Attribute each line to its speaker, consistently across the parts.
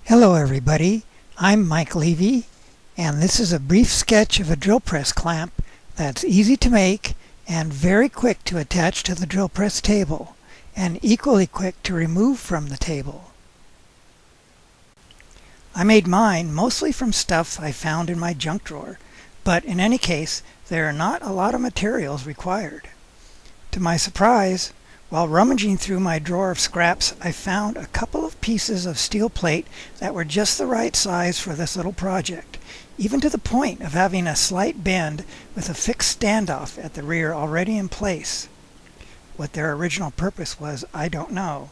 Speaker 1: Hello everybody, I'm Mike Levy, and this is a brief sketch of a drill press clamp that's easy to make and very quick to attach to the drill press table, and equally quick to remove from the table. I made mine mostly from stuff I found in my junk drawer, but in any case, there are not a lot of materials required. To my surprise, while rummaging through my drawer of scraps, I found a couple of pieces of steel plate that were just the right size for this little project, even to the point of having a slight bend with a fixed standoff at the rear already in place. What their original purpose was, I don't know.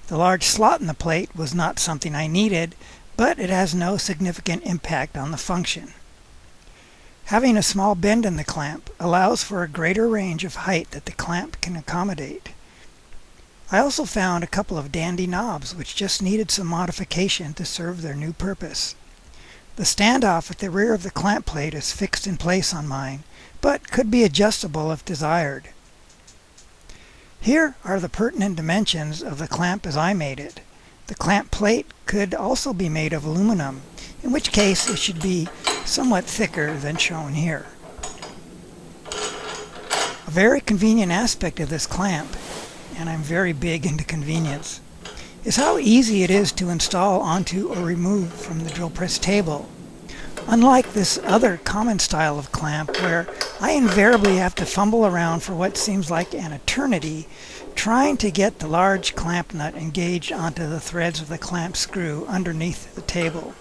Speaker 1: The large slot in the plate was not something I needed, but it has no significant impact on the function. Having a small bend in the clamp allows for a greater range of height that the clamp can accommodate. I also found a couple of dandy knobs which just needed some modification to serve their new purpose. The standoff at the rear of the clamp plate is fixed in place on mine, but could be adjustable if desired. Here are the pertinent dimensions of the clamp as I made it. The clamp plate could also be made of aluminum, in which case it should be somewhat thicker than shown here. A very convenient aspect of this clamp, and I'm very big into convenience, is how easy it is to install onto or remove from the drill press table. Unlike this other common style of clamp where I invariably have to fumble around for what seems like an eternity trying to get the large clamp nut engaged onto the threads of the clamp screw underneath the table.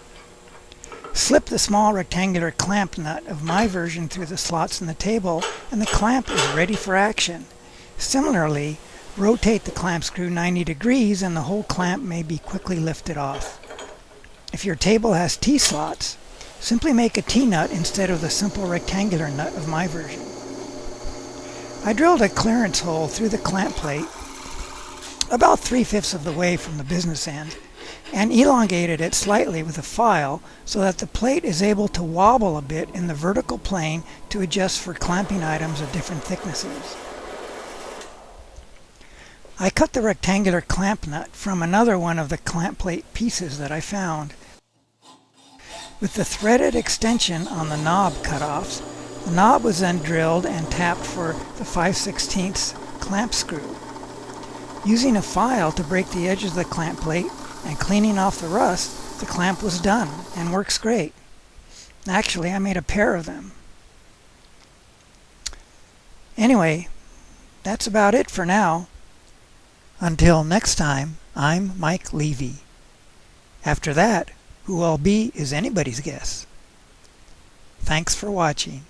Speaker 1: Slip the small rectangular clamp nut of my version through the slots in the table and the clamp is ready for action. Similarly, rotate the clamp screw 90 degrees and the whole clamp may be quickly lifted off. If your table has T-slots, simply make a T-nut instead of the simple rectangular nut of my version. I drilled a clearance hole through the clamp plate about 3/5 of the way from the business end and elongated it slightly with a file so that the plate is able to wobble a bit in the vertical plane to adjust for clamping items of different thicknesses. I cut the rectangular clamp nut from another one of the clamp plate pieces that I found. With the threaded extension on the knob cutoffs, the knob was then drilled and tapped for the 5/16 clamp screw. Using a file to break the edges of the clamp plate and cleaning off the rust, the clamp was done and works great. Actually, I made a pair of them. Anyway, that's about it for now. Until next time, I'm Mike Levy. After that, who I'll be is anybody's guess. Thanks for watching.